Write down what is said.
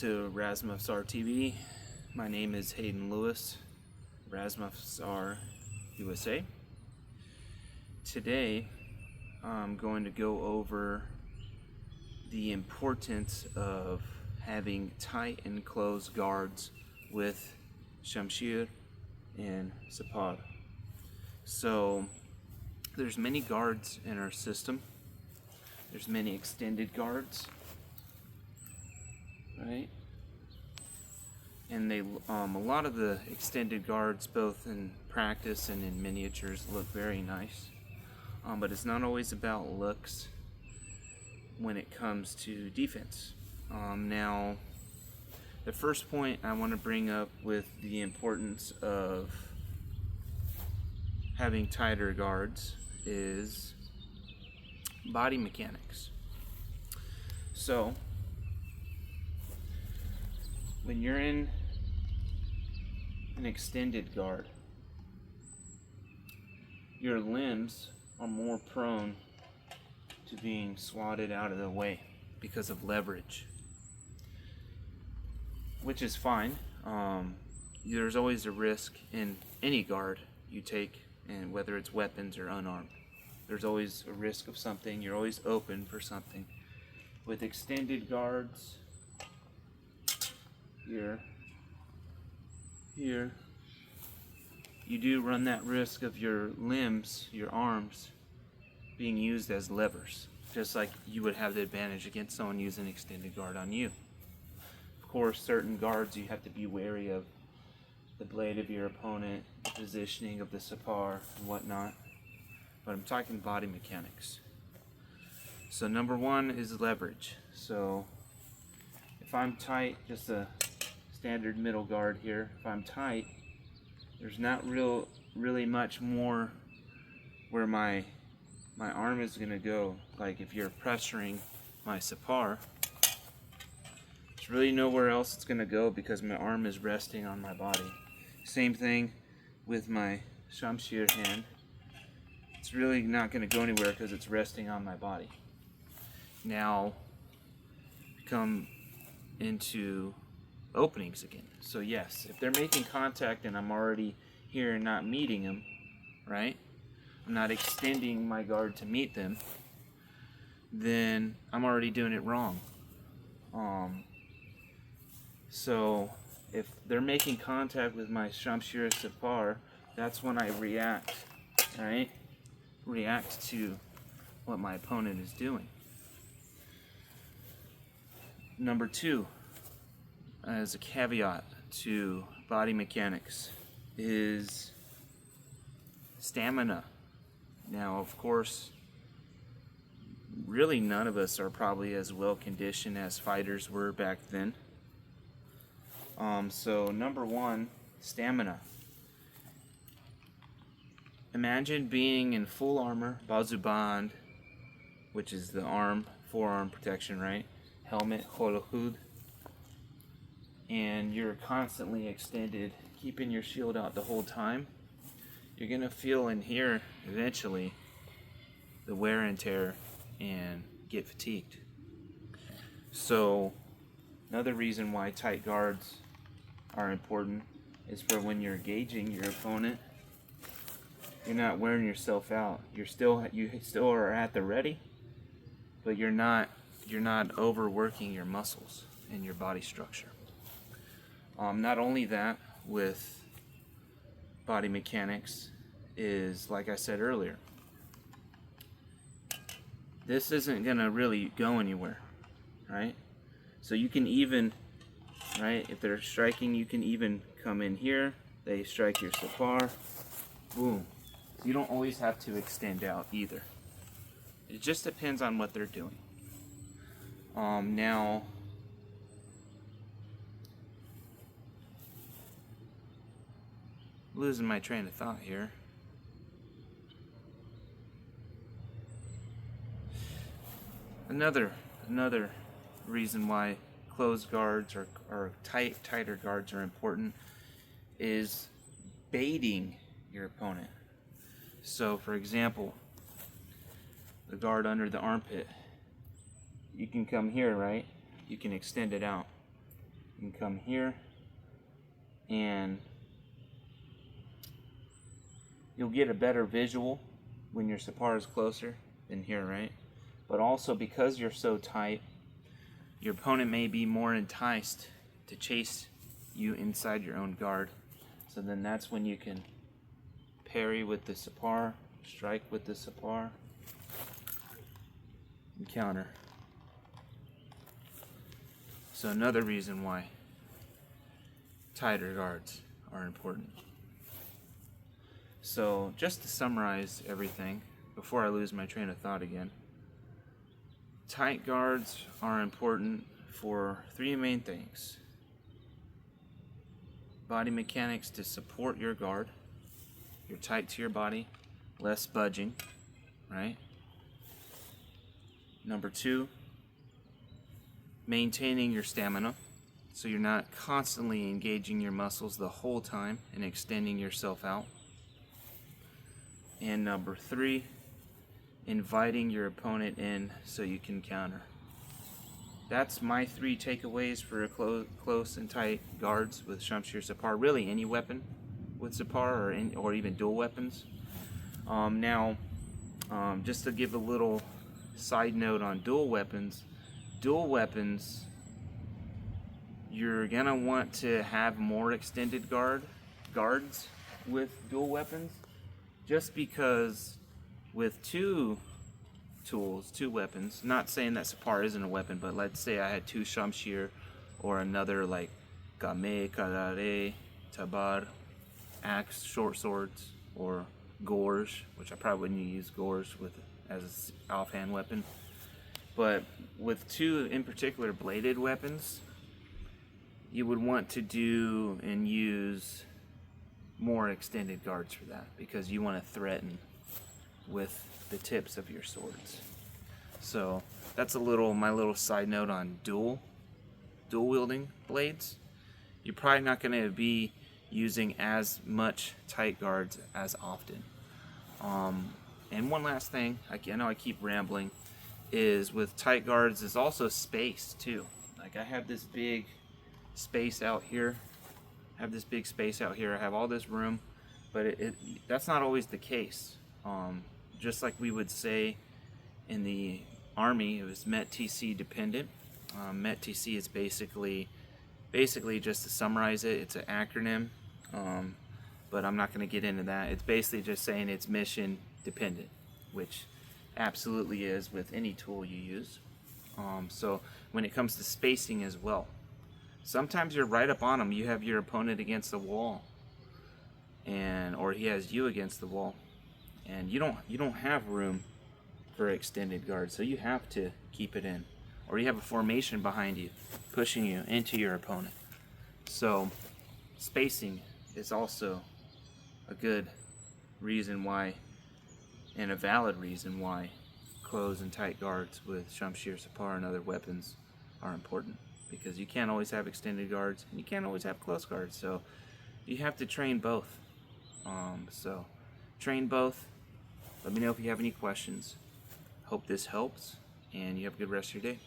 to Razmafsar TV. My name is Hayden Lewis, Razmafsar USA. Today I'm going to go over the importance of having tight and close guards with shamshir and separ. So there's many guards in our system. There's many extended guards, right? And a lot of the extended guards, both in practice and in miniatures, look very nice. But it's not always about looks when it comes to defense. Now, the first point I want to bring up with the importance of having tighter guards is body mechanics. So, when you're in an extended guard, your limbs are more prone to being swatted out of the way because of leverage, which is fine. There's always a risk in any guard you take, and whether it's weapons or unarmed, there's always a risk of something. You're always open for something. With extended guards, here, you do run that risk of your limbs, your arms, being used as levers, just like you would have the advantage against someone using extended guard on you. Of course, certain guards you have to be wary of the blade of your opponent, the positioning of the separ and whatnot, but I'm talking body mechanics. So number one is leverage. So if I'm tight, just a standard middle guard here, if I'm tight, there's not really much more where my arm is going to go. Like if you're pressuring my separ, there's really nowhere else it's going to go because my arm is resting on my body. Same thing with my shamshir hand. It's really not going to go anywhere because it's resting on my body. Now, come into openings again. So yes, if they're making contact and I'm already here and not meeting them, right? I'm not extending my guard to meet them, then I'm already doing it wrong. So if they're making contact with my shamshir separ, that's when I react, right? React to what my opponent is doing. Number two, as a caveat to body mechanics, is stamina. Now, of course, really none of us are probably as well conditioned as fighters were back then. So number one, stamina. Imagine being in full armor, bazuband, which is the forearm protection, right? Helmet, holahud, and you're constantly extended, keeping your shield out the whole time. You're gonna feel in here eventually the wear and tear and get fatigued. So another reason why tight guards are important is for when you're engaging your opponent, you're not wearing yourself out. You still are at the ready, but you're not overworking your muscles and your body structure. Not only that, with body mechanics is, like I said earlier, this isn't gonna really go anywhere, right? So you can even, right, if they're striking, you can even come in here, they strike your separ, boom. You don't always have to extend out either. It just depends on what they're doing. Now, losing my train of thought here. Another reason why closed guards or tighter guards are important is baiting your opponent. So, for example, the guard under the armpit, you can come here, right? You can extend it out. You can come here and you'll get a better visual when your separ is closer than here, right? But also because you're so tight, your opponent may be more enticed to chase you inside your own guard. So then that's when you can parry with the separ, strike with the separ, and counter. So another reason why tighter guards are important. So just to summarize everything, before I lose my train of thought again, tight guards are important for three main things. Body mechanics to support your guard. You're tight to your body, less budging, right? Number two, maintaining your stamina, so you're not constantly engaging your muscles the whole time and extending yourself out. And number three, inviting your opponent in so you can counter. That's my three takeaways for close and tight guards with shamshir separ. Really any weapon with separ or even dual weapons. Just to give a little side note on dual weapons, you're gonna want to have more extended guards with dual weapons, just because with two weapons, not saying that separ isn't a weapon, but let's say I had two shamshir or another like game, karare, tabar, axe, short swords, or gorge, which I probably wouldn't use gorge as an offhand weapon. But with two in particular bladed weapons, you would want to do and use more extended guards for that, because you want to threaten with the tips of your swords. So that's my little side note on dual wielding blades. You're probably not going to be using as much tight guards as often. And one last thing, I know I keep rambling, is with tight guards is also space too. Like I have this big space out here. I have all this room, but that's not always the case. Just like we would say in the Army, it was MET TC dependent. MET TC is basically just to summarize it, it's an acronym, but I'm not going to get into that. It's basically just saying it's mission dependent, which absolutely is with any tool you use. So when it comes to spacing as well, sometimes you're right up on them. You have your opponent against the wall, or he has you against the wall, and you don't have room for extended guard, so you have to keep it in, or you have a formation behind you pushing you into your opponent. So spacing is also a good reason why, and a valid reason why, close and tight guards with shamshir separ and other weapons are important, because you can't always have extended guards and you can't always have close guards, so you have to train both. So train both. Let me know if you have any questions. Hope this helps, and you have a good rest of your day.